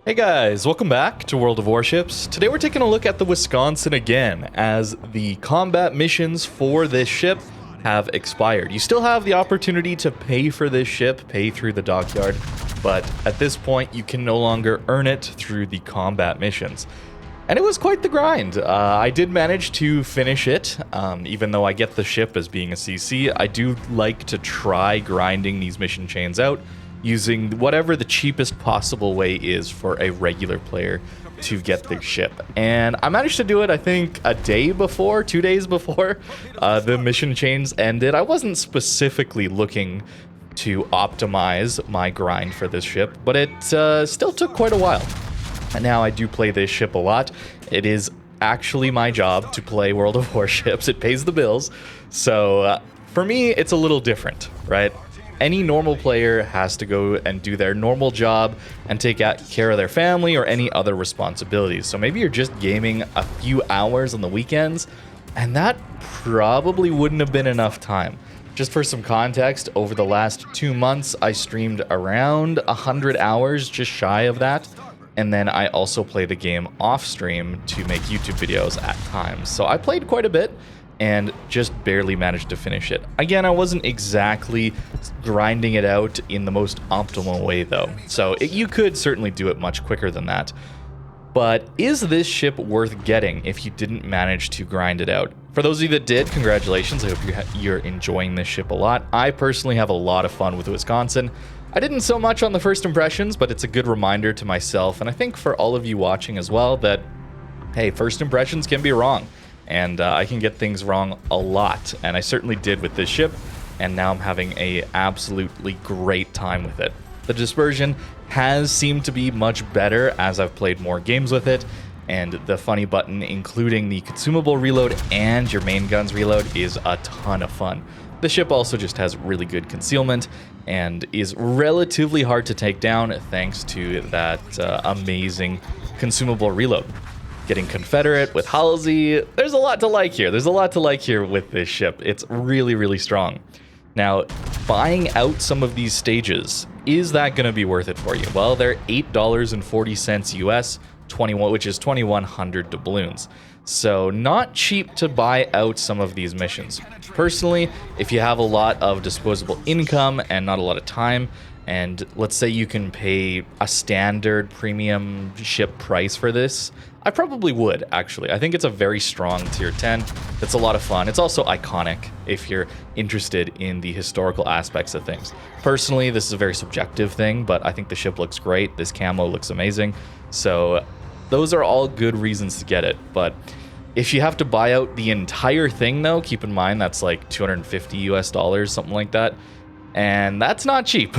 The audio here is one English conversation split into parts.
Hey guys, welcome back to World of Warships. Today we're taking a look at the Wisconsin again, as the combat missions for this ship have expired. You still have the opportunity to pay for this ship, pay through the Dockyard, but at this point you can no longer earn it through the combat missions. And it was quite the grind. I did manage to finish it, even though I get the ship as being a CC. I do like to try grinding these mission chains out, using whatever the cheapest possible way is for a regular player to get the ship. And I managed to do it, I think, a day before, 2 days before the mission chains ended. I wasn't specifically looking to optimize my grind for this ship, but it still took quite a while. And now I do play this ship a lot. It is actually my job to play World of Warships. It pays the bills. So for me, it's a little different, right? Any normal player has to go and do their normal job and take care of their family or any other responsibilities. So maybe you're just gaming a few hours on the weekends, and that probably wouldn't have been enough time. Just for some context, over the last 2 months, I streamed around 100 hours, just shy of that. And then I also play the game off stream to make YouTube videos at times. So I played quite a bit and just barely managed to finish it. Again, I wasn't exactly grinding it out in the most optimal way though. So you could certainly do it much quicker than that. But is this ship worth getting if you didn't manage to grind it out? For those of you that did, congratulations. I hope you're enjoying this ship a lot. I personally have a lot of fun with Wisconsin. I didn't so much on the first impressions, but it's a good reminder to myself, and I think for all of you watching as well, that, hey, first impressions can be wrong. And I can get things wrong a lot, and I certainly did with this ship, and now I'm having a absolutely great time with it. The dispersion has seemed to be much better as I've played more games with it, and the funny button, including the consumable reload and your main guns reload, is a ton of fun. The ship also just has really good concealment and is relatively hard to take down thanks to that amazing consumable reload. Getting Confederate with Halsey, there's a lot to like here. There's a lot to like here with this ship. It's really, really strong. Now, buying out some of these stages, is that going to be worth it for you? Well, they're $8.40 US, 21, which is 2,100 doubloons. So not cheap to buy out some of these missions. Personally, if you have a lot of disposable income and not a lot of time, and let's say you can pay a standard premium ship price for this, I probably would, actually. I think it's a very strong tier 10. It's a lot of fun. It's also iconic if you're interested in the historical aspects of things. Personally, this is a very subjective thing, but I think the ship looks great. This camo looks amazing. So those are all good reasons to get it. But if you have to buy out the entire thing, though, keep in mind that's like $250 US, something like that. And that's not cheap.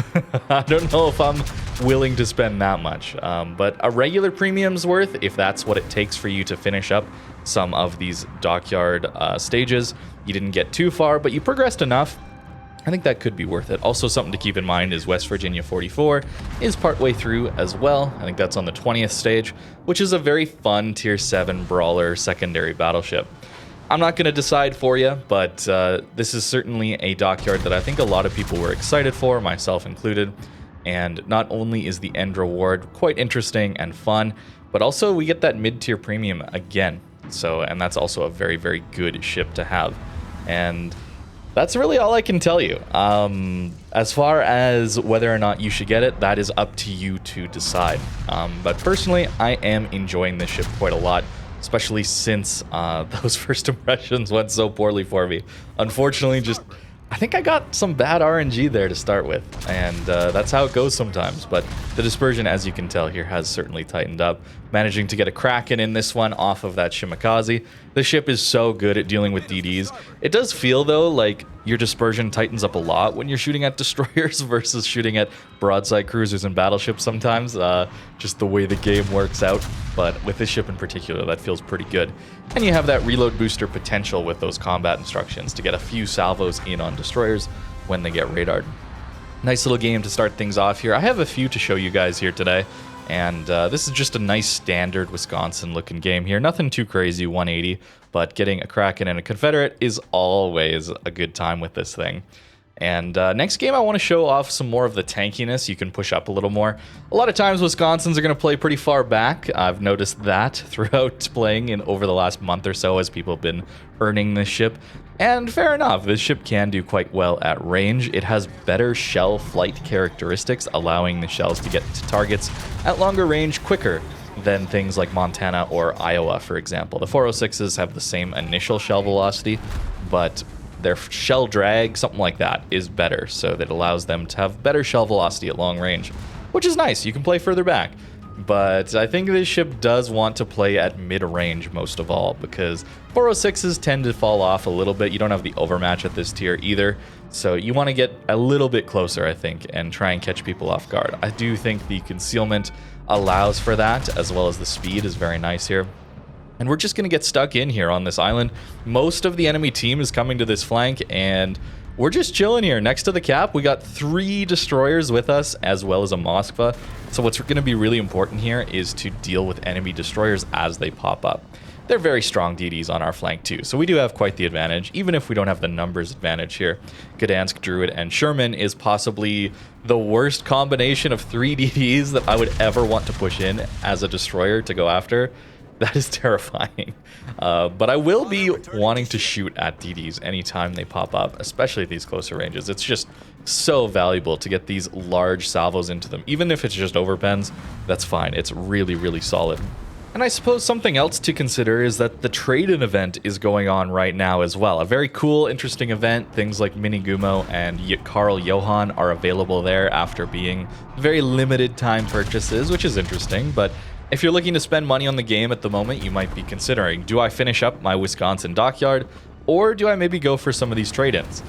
I don't know if I'm willing to spend that much. But a regular premium's worth, if that's what it takes for you to finish up some of these Dockyard stages. You didn't get too far, but you progressed enough. I think that could be worth it. Also, something to keep in mind is West Virginia 44 is partway through as well. I think that's on the 20th stage, which is a very fun tier 7 brawler secondary battleship. I'm not going to decide for you, but this is certainly a Dockyard that I think a lot of people were excited for, myself included. And not only is the end reward quite interesting and fun, but also we get that mid-tier premium again. So, and that's also a very, very good ship to have. And that's really all I can tell you. As far as whether or not you should get it, that is up to you to decide. But personally, I am enjoying this ship quite a lot, especially since those first impressions went so poorly for me. Unfortunately, I think I got some bad RNG there to start with, and that's how it goes sometimes. But the dispersion, as you can tell here, has certainly tightened up. Managing to get a Kraken in this one off of that Shimakaze. The ship is so good at dealing with DDs. It does feel, though, like your dispersion tightens up a lot when you're shooting at destroyers versus shooting at broadside cruisers and battleships sometimes. Just the way the game works out. But with this ship in particular, that feels pretty good. And you have that reload booster potential with those combat instructions to get a few salvos in on destroyers when they get radared. Nice little game to start things off here. I have a few to show you guys here today. And this is just a nice standard Wisconsin looking game here. Nothing too crazy, 180, but getting a Kraken and a Confederate is always a good time with this thing. And next game, I want to show off some more of the tankiness. You can push up a little more. A lot of times, Wisconsins are going to play pretty far back. I've noticed that throughout playing over the last month or so as people have been earning this ship. And fair enough, this ship can do quite well at range. It has better shell flight characteristics, allowing the shells to get to targets at longer range quicker than things like Montana or Iowa, for example. The 406s have the same initial shell velocity, but their shell drag, something like that, is better, so that allows them to have better shell velocity at long range, which is nice. You can play further back. But I think this ship does want to play at mid-range most of all, because 406s tend to fall off a little bit. You don't have the overmatch at this tier either, so you want to get a little bit closer, I think, and try and catch people off guard. I do think the concealment allows for that, as well as the speed is very nice here. And we're just going to get stuck in here on this island. Most of the enemy team is coming to this flank, and we're just chilling here. Next to the cap, we got 3 destroyers with us, as well as a Moskva. So what's going to be really important here is to deal with enemy destroyers as they pop up. They're very strong DDs on our flank too, so we do have quite the advantage, even if we don't have the numbers advantage here. Gdansk, Druid, and Sherman is possibly the worst combination of 3 DDs that I would ever want to push in as a destroyer to go after. That is terrifying. But I will be wanting to shoot at DDs anytime they pop up, especially at these closer ranges. It's just so valuable to get these large salvos into them. Even if it's just overpens, that's fine. It's really, really solid. And I suppose something else to consider is that the trade-in event is going on right now as well. A very cool, interesting event. Things like Mini Gumo and Karl Johan are available there after being very limited time purchases, which is interesting, but if you're looking to spend money on the game at the moment, you might be considering, do I finish up my Wisconsin Dockyard, or do I maybe go for some of these trade-ins?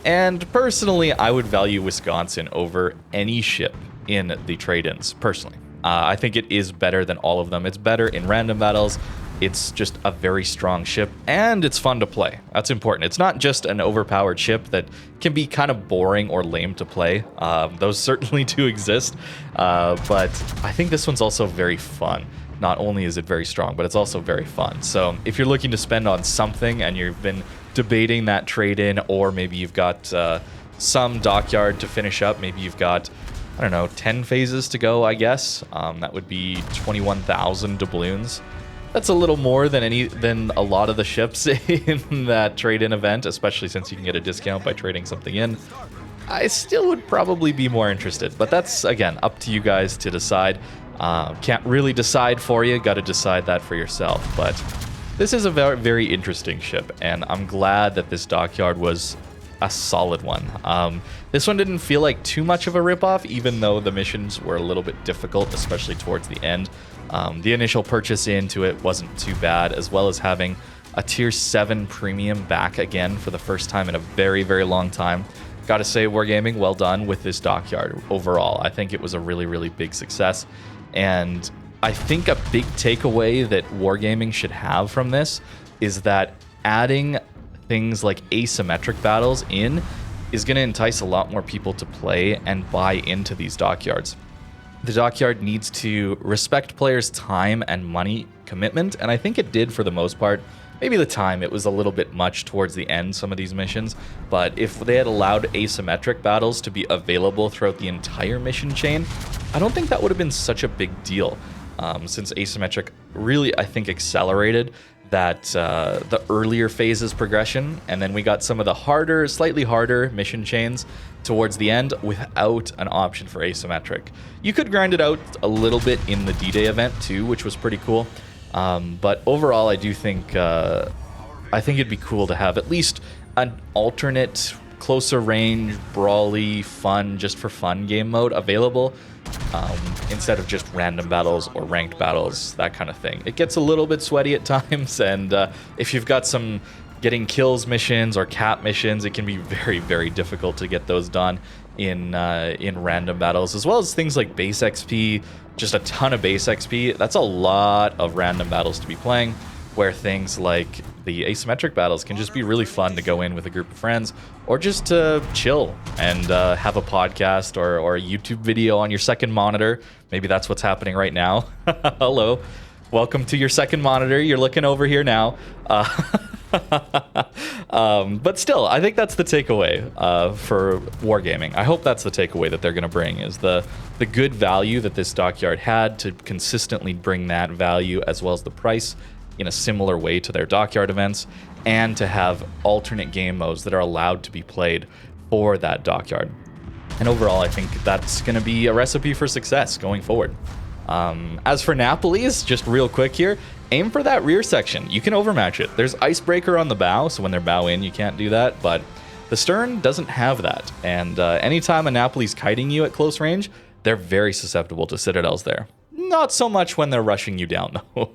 And personally, I would value Wisconsin over any ship in the trade-ins, personally. I think it is better than all of them. It's better in random battles. It's just a very strong ship, and it's fun to play. That's important. It's not just an overpowered ship that can be kind of boring or lame to play. Those certainly do exist, but I think this one's also very fun. Not only is it very strong, but it's also very fun. So if you're looking to spend on something and you've been debating that trade-in, or maybe you've got some Dockyard to finish up, maybe you've got, I don't know, 10 phases to go, I guess. That would be 21,000 doubloons. That's a little more than a lot of the ships in that trade-in event, especially since you can get a discount by trading something in. I still would probably be more interested, but that's, again, up to you guys to decide. Can't really decide for you, got to decide that for yourself. But this is a very, very interesting ship, and I'm glad that this Dockyard was a solid one. This one didn't feel like too much of a ripoff, even though the missions were a little bit difficult, especially towards the end. The initial purchase into it wasn't too bad, as well as having a tier 7 premium back again for the first time in a very, very long time. Gotta say, Wargaming, well done with this Dockyard overall. I think it was a really, really big success, and I think a big takeaway that Wargaming should have from this is that adding things like asymmetric battles in is going to entice a lot more people to play and buy into these Dockyards. The Dockyard needs to respect players' time and money commitment, and I think it did for the most part. Maybe the time, it was a little bit much towards the end, some of these missions, but if they had allowed asymmetric battles to be available throughout the entire mission chain, I don't think that would have been such a big deal, since asymmetric really, I think, accelerated that the earlier phases progression, and then we got some of the harder, slightly harder mission chains towards the end without an option for asymmetric. You could grind it out a little bit in the D-Day event too, which was pretty cool. But overall, I do think I think it'd be cool to have at least an alternate, closer range, brawly, fun, just for fun game mode available, instead of just random battles or ranked battles, that kind of thing. It gets a little bit sweaty at times, and if you've got some getting kills missions or cap missions, it can be very, very difficult to get those done in random battles, as well as things like base XP, just a ton of base XP. That's a lot of random battles to be playing, where things like the asymmetric battles can just be really fun to go in with a group of friends, or just to chill and have a podcast or a YouTube video on your second monitor. Maybe that's what's happening right now. Hello. Welcome to your second monitor. You're looking over here now. But still, I think that's the takeaway for Wargaming. I hope that's the takeaway that they're going to bring, is the good value that this Dockyard had to consistently bring that value as well as the price in a similar way to their Dockyard events, and to have alternate game modes that are allowed to be played for that Dockyard. And overall, I think that's going to be a recipe for success going forward. As for Napoli's, just real quick here, aim for that rear section. You can overmatch it. There's icebreaker on the bow, so when they're bow in, you can't do that, but the stern doesn't have that. And anytime a Napoli's kiting you at close range, they're very susceptible to Citadels there. Not so much when they're rushing you down, though.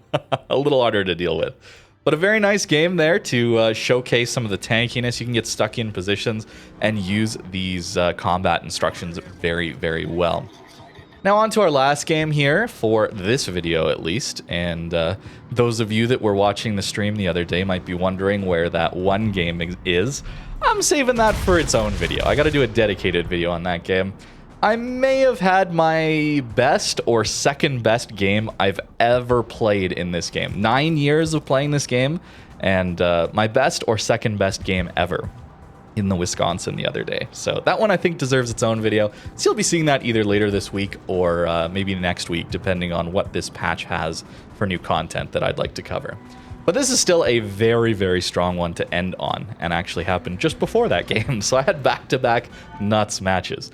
A little harder to deal with. But a very nice game there to showcase some of the tankiness. You can get stuck in positions and use these combat instructions very, very well. Now on to our last game here, for this video at least, and those of you that were watching the stream the other day might be wondering where that one game is. I'm saving that for its own video. I gotta do a dedicated video on that game. I may have had my best or second best game I've ever played in this game. 9 years of playing this game, and my best or second best game ever in the Wisconsin the other day. So that one I think deserves its own video. So you'll be seeing that either later this week or maybe next week, depending on what this patch has for new content that I'd like to cover. But this is still a very, very strong one to end on, and actually happened just before that game. So I had back-to-back nuts matches.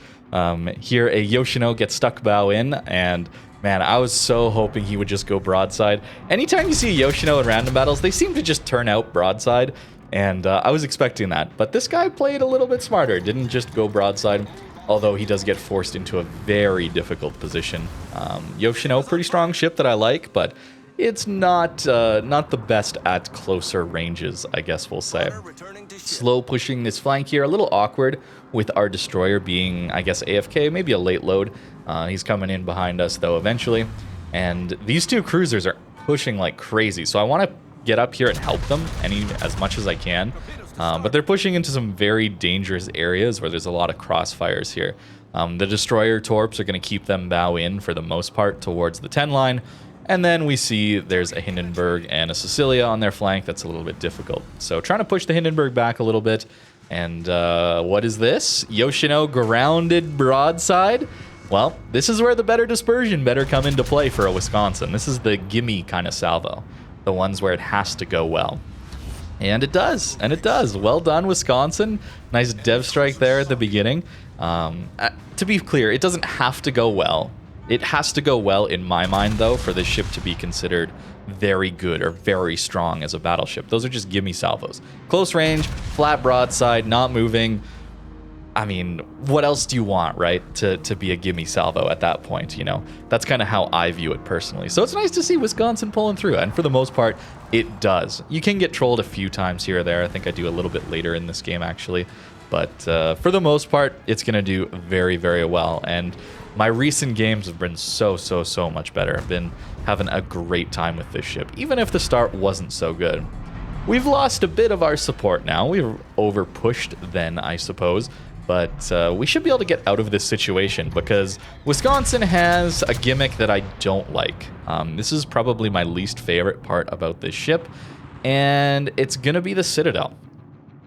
Here a Yoshino gets stuck bow in, and man, I was so hoping he would just go broadside. Anytime you see a Yoshino in random battles, they seem to just turn out broadside. And I was expecting that, but this guy played a little bit smarter, didn't just go broadside, although he does get forced into a very difficult position. Yoshino, pretty strong ship that I like, but it's not the best at closer ranges, I guess we'll say. Slow pushing this flank here, a little awkward with our destroyer being, I guess, AFK, maybe a late load. He's coming in behind us, though, eventually. And these two cruisers are pushing like crazy, so I want to get up here and help them as much as I can, but they're pushing into some very dangerous areas where there's a lot of crossfires here. The destroyer torps are going to keep them bow in for the most part towards the 10 line, and then we see there's a Hindenburg and a Sicilia on their flank. That's a little bit difficult, so trying to push the Hindenburg back a little bit. And what is this? Yoshino grounded broadside. Well, this is where the better dispersion better come into play for a Wisconsin. This is the gimme kind of salvo. The ones where it has to go well. And it does. And it does. Well done, Wisconsin. Nice dev strike there at the beginning. To be clear, it doesn't have to go well. It has to go well in my mind, though, for this ship to be considered very good or very strong as a battleship. Those are just gimme salvos. Close range, flat broadside, not moving. I mean, what else do you want, right, to be a gimme salvo at that point, you know? That's kind of how I view it personally. So it's nice to see Wisconsin pulling through, and for the most part, it does. You can get trolled a few times here or there. I think I do a little bit later in this game, actually. But for the most part, it's going to do very, very well. And my recent games have been so much better. I've been having a great time with this ship, even if the start wasn't so good. We've lost a bit of our support now. We've over-pushed then, I suppose. But we should be able to get out of this situation because Wisconsin has a gimmick that I don't like. This is probably my least favorite part about this ship, and it's going to be the Citadel.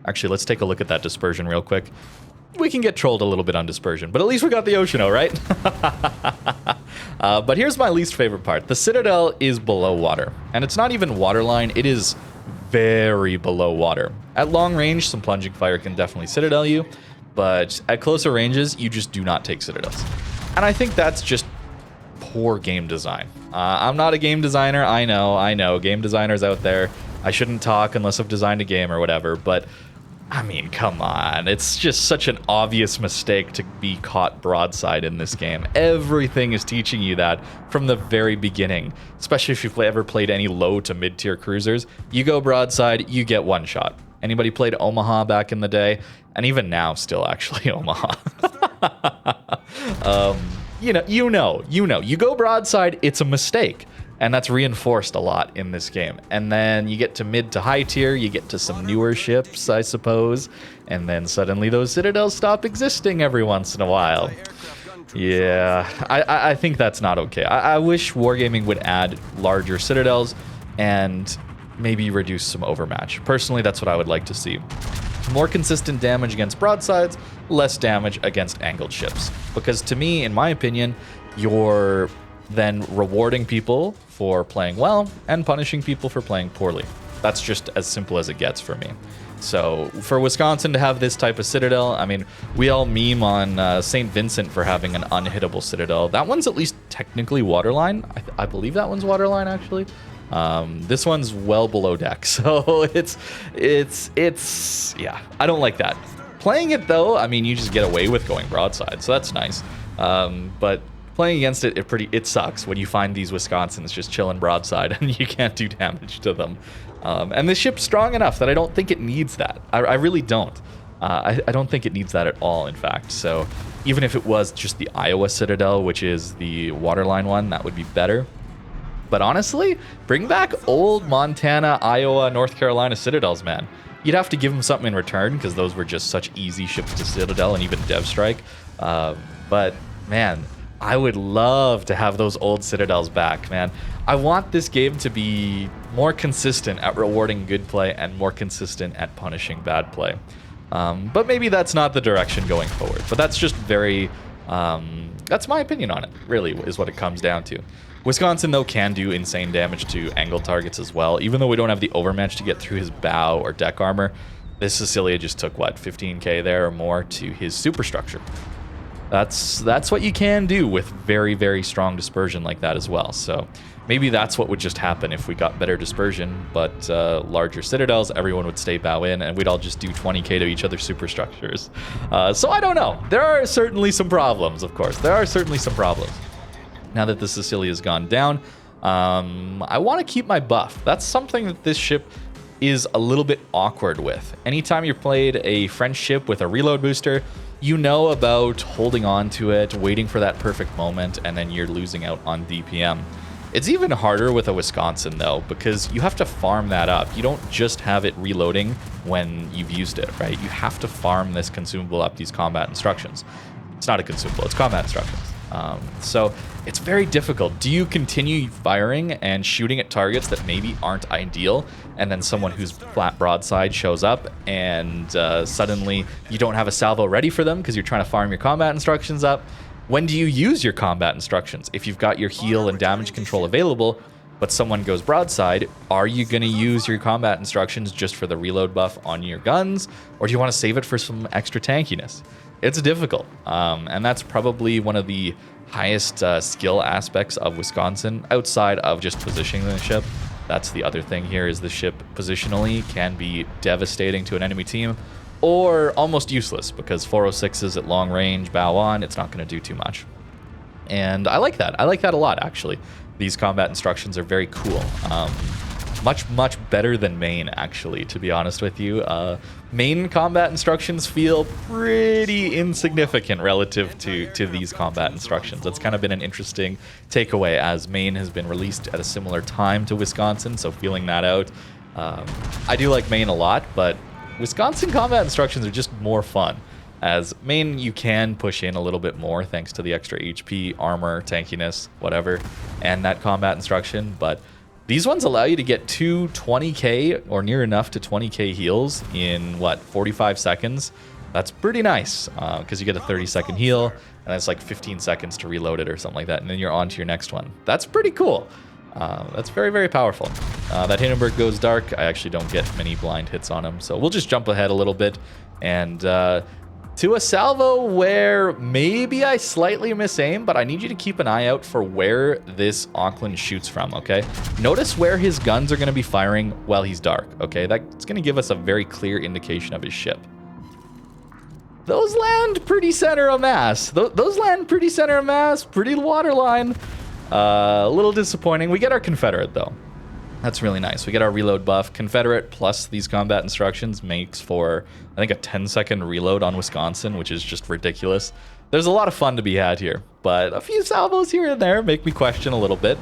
Actually, let's take a look at that dispersion real quick. We can get trolled a little bit on dispersion, but at least we got the Yoshino, right? But here's my least favorite part. The Citadel is below water, and it's not even waterline. It is very below water. At long range, some plunging fire can definitely Citadel you, but at closer ranges, you just do not take Citadels. And I think that's just poor game design. I'm not a game designer. I know. Game designers out there. I shouldn't talk unless I've designed a game or whatever, but I mean, come on. It's just such an obvious mistake to be caught broadside in this game. Everything is teaching you that from the very beginning, especially if you've ever played any low to mid-tier cruisers. You go broadside, you get one shot. Anybody played Omaha back in the day? And even now, still actually Omaha. You know. You go broadside, it's a mistake. And that's reinforced a lot in this game. And then you get to mid to high tier, you get to some newer ships, I suppose. And then suddenly those Citadels stop existing every once in a while. Yeah, I think that's not okay. I wish Wargaming would add larger Citadels and maybe reduce some overmatch. Personally, that's what I would like to see. More consistent damage against broadsides, less damage against angled ships. Because to me, in my opinion, you're then rewarding people for playing well and punishing people for playing poorly. That's just as simple as it gets for me. So for Wisconsin to have this type of Citadel, I mean, we all meme on St. Vincent for having an unhittable Citadel. That one's at least technically waterline. I believe that one's waterline, actually. This one's well below deck, so it's yeah, I don't like that. Playing it though, I mean, you just get away with going broadside, so that's nice. But playing against it, it sucks when you find these Wisconsins just chilling broadside and you can't do damage to them. And this ship's strong enough that I don't think it needs that. I really don't. I don't think it needs that at all, in fact. So even if it was just the Iowa Citadel, which is the waterline one, that would be better. But honestly, bring back old Montana, Iowa, North Carolina Citadels, man. You'd have to give them something in return because those were just such easy ships to Citadel and even DevStrike. But man, I would love to have those old Citadels back, man. I want this game to be more consistent at rewarding good play and more consistent at punishing bad play. But maybe that's not the direction going forward. But that's just very... that's my opinion on it, really, is what it comes down to. Wisconsin, though, can do insane damage to angled targets as well. Even though we don't have the overmatch to get through his bow or deck armor, this Sicilia just took, what, 15k there or more to his superstructure. That's what you can do with very, very strong dispersion like that as well. So maybe that's what would just happen if we got better dispersion, but larger Citadels, everyone would stay bow in, and we'd all just do 20k to each other's superstructures. So I don't know. There are certainly some problems, of course. There are certainly some problems. Now that the Sicilia's gone down, I want to keep my buff. That's something that this ship is a little bit awkward with. Anytime you played a French ship with a reload booster, you know about holding on to it, waiting for that perfect moment, and then you're losing out on DPM. It's even harder with a Wisconsin, though, because you have to farm that up. You don't just have it reloading when you've used it, right? You have to farm this consumable up, these combat instructions. It's not a consumable, it's combat instructions. So it's very difficult. Do you continue firing and shooting at targets that maybe aren't ideal, and then someone who's flat broadside shows up and suddenly you don't have a salvo ready for them because you're trying to farm your combat instructions up? When do you use your combat instructions? If you've got your heal and damage control available, but someone goes broadside, are you going to use your combat instructions just for the reload buff on your guns, or do you want to save it for some extra tankiness? It's difficult, and that's probably one of the highest skill aspects of Wisconsin, outside of just positioning the ship. That's the other thing here, is the ship positionally can be devastating to an enemy team, or almost useless, because 406s at long range, bow on, it's not going to do too much. And I like that. I like that a lot, actually. These combat instructions are very cool. Much better than main, actually, to be honest with you. Main combat instructions feel pretty insignificant relative to these combat instructions. That's kind of been an interesting takeaway, as main has been released at a similar time to Wisconsin, so feeling that out. I do like main a lot, but Wisconsin combat instructions are just more fun. As main, you can push in a little bit more thanks to the extra HP, armor, tankiness, whatever, and that combat instruction, but these ones allow you to get 20k or near enough to 20k heals in, what, 45 seconds? That's pretty nice, because you get a 30-second heal, and it's like 15 seconds to reload it or something like that, and then you're on to your next one. That's pretty cool. That's very, very powerful. That Hindenburg goes dark. I actually don't get many blind hits on him, so we'll just jump ahead a little bit, and to a salvo where maybe I slightly misaim, but I need you to keep an eye out for where this Auckland shoots from, okay? Notice where his guns are going to be firing while he's dark, okay? That's going to give us a very clear indication of his ship. Those land pretty center of mass. Those land pretty center of mass, pretty waterline. A little disappointing. We get our Confederate, though. That's really nice. We get our reload buff. Confederate plus these combat instructions makes for, I think, a 10-second reload on Wisconsin, which is just ridiculous. There's a lot of fun to be had here, but a few salvos here and there make me question a little bit.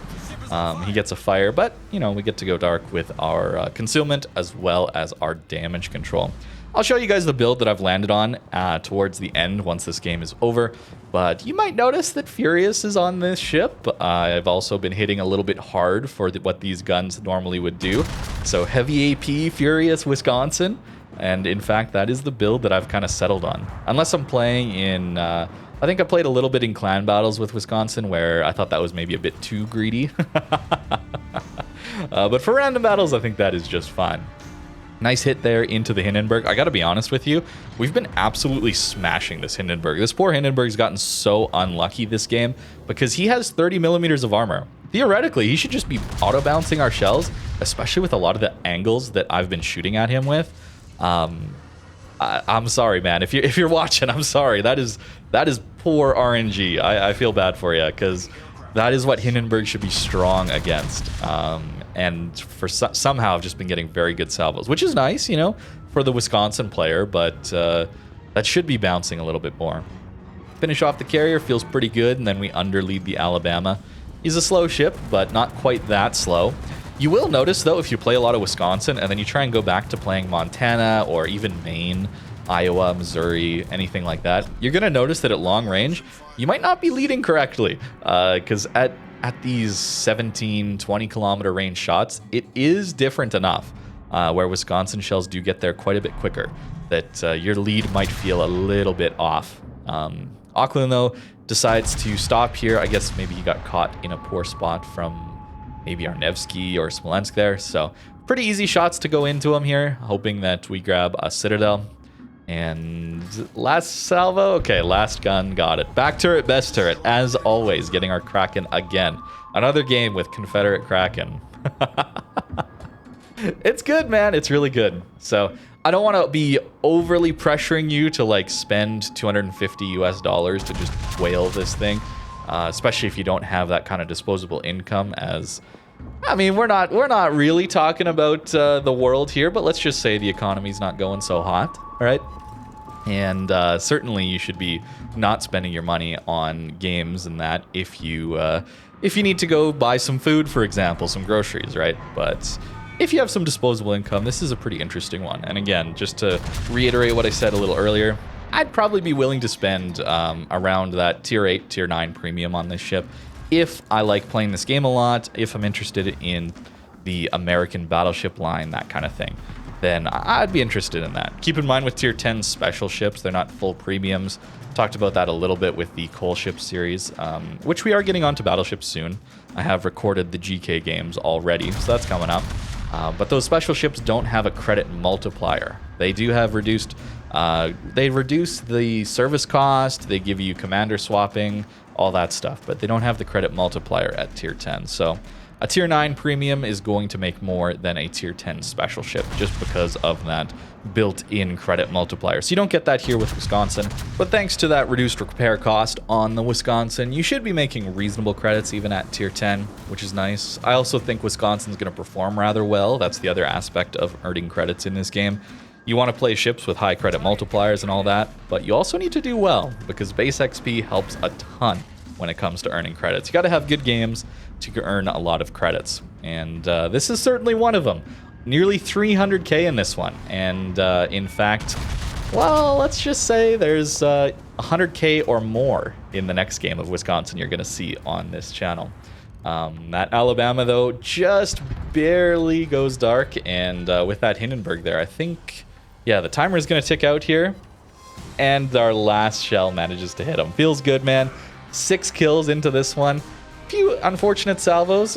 He gets a fire, but, you know, we get to go dark with our concealment as well as our damage control. I'll show you guys the build that I've landed on towards the end once this game is over, but you might notice that Furious is on this ship. I've also been hitting a little bit hard for what these guns normally would do. So heavy AP, Furious Wisconsin. And in fact, that is the build that I've kind of settled on. Unless I'm playing in... I think I played a little bit in clan battles with Wisconsin where I thought that was maybe a bit too greedy. But for random battles, I think that is just fine. Nice hit there into the Hindenburg. I gotta be honest with you, we've been absolutely smashing this Hindenburg. This poor Hindenburg's gotten so unlucky this game because he has 30 millimeters of armor. Theoretically, he should just be auto-bouncing our shells, especially with a lot of the angles that I've been shooting at him with. I'm sorry, man. If you're watching, I'm sorry. That is poor RNG. I feel bad for you because that is what Hindenburg should be strong against. And for somehow I've just been getting very good salvos, which is nice, you know, for the Wisconsin player, but that should be bouncing a little bit more. Finish off the carrier, feels pretty good, and then we underlead the Alabama. He's a slow ship, but not quite that slow. You will notice, though, if you play a lot of Wisconsin and then you try and go back to playing Montana or even Maine, Iowa, Missouri, anything like that, you're going to notice that at long range, you might not be leading correctly because at these 17, 20 kilometer range shots, it is different enough where Wisconsin shells do get there quite a bit quicker that your lead might feel a little bit off. Auckland, though, decides to stop here. I guess maybe he got caught in a poor spot from maybe Arnevsky or Smolensk there. So pretty easy shots to go into him here, hoping that we grab a Citadel. And last salvo, okay, last gun, got it. Back turret, best turret, as always, getting our Kraken again. Another game with Confederate Kraken. It's good, man, it's really good. So I don't want to be overly pressuring you to like spend $250 US to just whale this thing, especially if you don't have that kind of disposable income. As I mean, we're not really talking about the world here, but let's just say the economy's not going so hot, all right? And certainly you should be not spending your money on games and that if you need to go buy some food, for example, some groceries, right? But if you have some disposable income, this is a pretty interesting one. And again, just to reiterate what I said a little earlier, I'd probably be willing to spend around that tier 8, tier 9 premium on this ship if I like playing this game a lot, if I'm interested in the American Battleship line, that kind of thing, then I'd be interested in that. Keep in mind with tier 10 special ships, they're not full premiums. Talked about that a little bit with the Coal Ship series, which we are getting onto Battleship soon. I have recorded the GK games already, so that's coming up. But those special ships don't have a credit multiplier. They do have reduced, they reduce the service cost, they give you commander swapping, all that stuff, but they don't have the credit multiplier at tier 10. So a tier 9 premium is going to make more than a tier 10 special ship just because of that built-in credit multiplier. So you don't get that here with Wisconsin, but thanks to that reduced repair cost on the Wisconsin, you should be making reasonable credits even at tier 10, which is nice. I also think Wisconsin's going to perform rather well. That's the other aspect of earning credits in this game. You want to play ships with high credit multipliers and all that, but you also need to do well because base XP helps a ton when it comes to earning credits. You got to have good games to earn a lot of credits, and this is certainly one of them. Nearly 300k in this one, and in fact, well, let's just say there's 100k or more in the next game of Wisconsin you're going to see on this channel. That Alabama, though, just barely goes dark, and with that Hindenburg there, I think, yeah, the timer is going to tick out here, and our last shell manages to hit him. Feels good, man. 6 kills into this one. Few unfortunate salvos,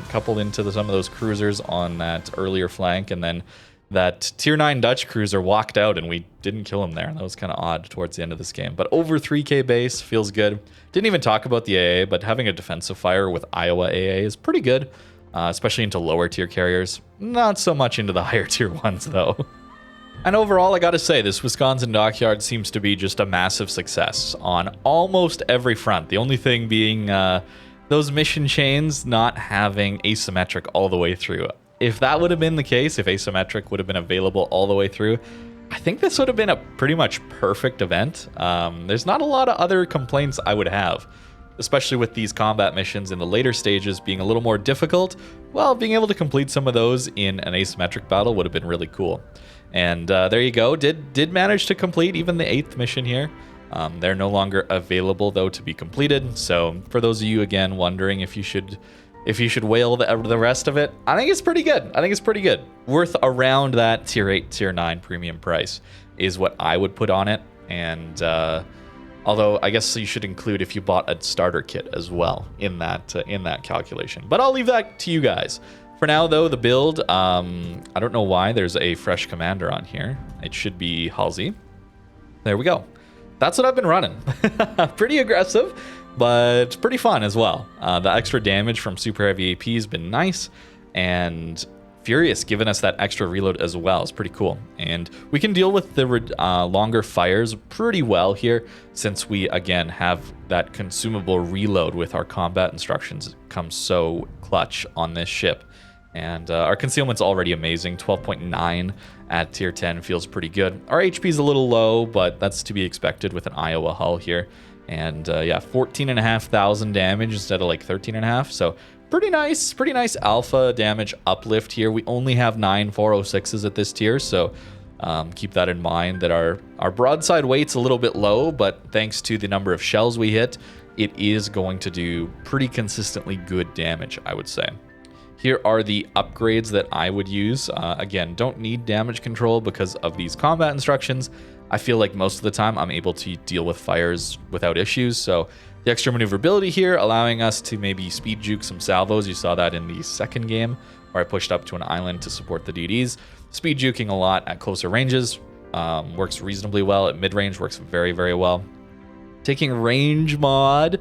coupled into some of those cruisers on that earlier flank, and then that tier 9 Dutch cruiser walked out and we didn't kill him there. That was kind of odd towards the end of this game, but over 3k base feels good. Didn't even talk about the AA, but having a defensive fire with Iowa AA is pretty good, especially into lower tier carriers. Not so much into the higher tier ones though. And overall, I gotta say, this Wisconsin Dockyard seems to be just a massive success on almost every front. The only thing being those mission chains not having asymmetric all the way through. If that would have been the case, if asymmetric would have been available all the way through, I think this would have been a pretty much perfect event. There's not a lot of other complaints I would have, especially with these combat missions in the later stages being a little more difficult. Well, being able to complete some of those in an asymmetric battle would have been really cool. And there you go, did manage to complete even the 8th mission here. They're no longer available though to be completed, so for those of you again wondering if you should if you should whale the rest of it, I think it's pretty good. I think it's pretty good. Worth around that tier 8, tier 9 premium price is what I would put on it. And although I guess you should include if you bought a starter kit as well in that calculation. But I'll leave that to you guys. For now, though, the build, I don't know why there's a fresh commander on here. It should be Halsey. There we go. That's what I've been running. Pretty aggressive, but pretty fun as well. The extra damage from super heavy AP has been nice, and Furious giving us that extra reload as well is pretty cool. And we can deal with the longer fires pretty well here, since we, again, have that consumable reload with our combat instructions. It comes so clutch on this ship. And our concealment's already amazing. 12.9 at tier 10 feels pretty good. Our HP's a little low, but that's to be expected with an Iowa hull here. And yeah, 14,500 damage instead of like 13.5. So pretty nice alpha damage uplift here. We only have 9 406s at this tier, so keep that in mind, that our broadside weight's a little bit low, but thanks to the number of shells we hit, it is going to do pretty consistently good damage, I would say. Here are the upgrades that I would use. Again, don't need damage control because of these combat instructions. I feel like most of the time I'm able to deal with fires without issues. So the extra maneuverability here, allowing us to maybe speed juke some salvos. You saw that in the second game where I pushed up to an island to support the DDs. Speed juking a lot at closer ranges works reasonably well. At mid-range works very, very well. Taking range mod,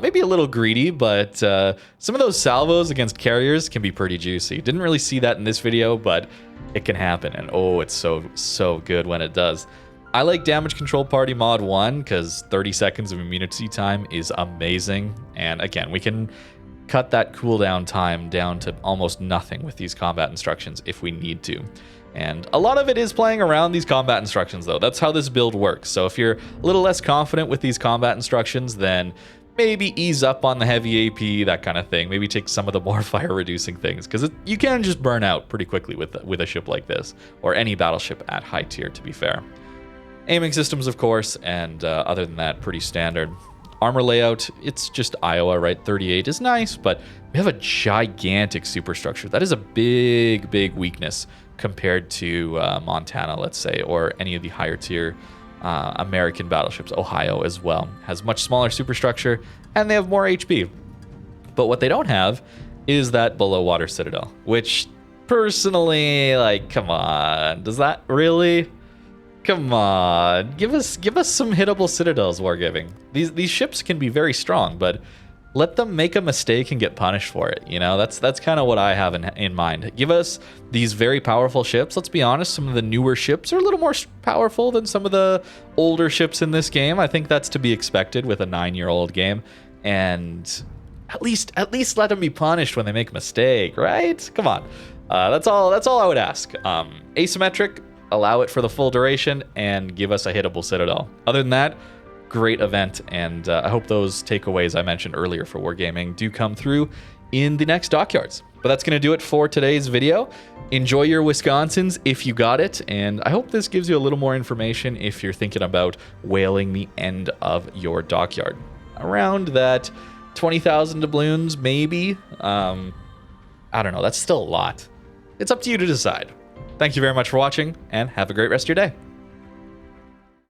maybe a little greedy, but some of those salvos against carriers can be pretty juicy. Didn't really see that in this video, but it can happen. And oh, it's so good when it does. I like damage control party mod 1 because 30 seconds of immunity time is amazing. And again, we can cut that cooldown time down to almost nothing with these combat instructions if we need to. And a lot of it is playing around these combat instructions, though. That's how this build works. So if you're a little less confident with these combat instructions, then maybe ease up on the heavy AP, that kind of thing. Maybe take some of the more fire-reducing things, because you can just burn out pretty quickly with a ship like this, or any battleship at high tier, to be fair. Aiming systems, of course, and other than that, pretty standard. Armor layout, it's just Iowa, right? 38 is nice, but we have a gigantic superstructure. That is a big, big weakness compared to Montana, let's say, or any of the higher tier American battleships. Ohio as well has much smaller superstructure, and they have more HP. But what they don't have is that below water Citadel, which personally, like, come on, does that really? Come on, give us some hittable Citadels, Wargiving. These ships can be very strong, but let them make a mistake and get punished for it. You know, that's kind of what I have in mind. Give us these very powerful ships. Let's be honest, some of the newer ships are a little more powerful than some of the older ships in this game. I think that's to be expected with a 9-year-old game. And at least let them be punished when they make a mistake, right? Come on. That's all I would ask. Asymmetric, allow it for the full duration, and give us a hittable Citadel. Other than that, great event, and I hope those takeaways I mentioned earlier for Wargaming do come through in the next Dockyards. But that's going to do it for today's video. Enjoy your Wisconsins if you got it, and I hope this gives you a little more information if you're thinking about whaling the end of your Dockyard. Around that 20,000 doubloons, maybe. I don't know, that's still a lot. It's up to you to decide. Thank you very much for watching, and have a great rest of your day.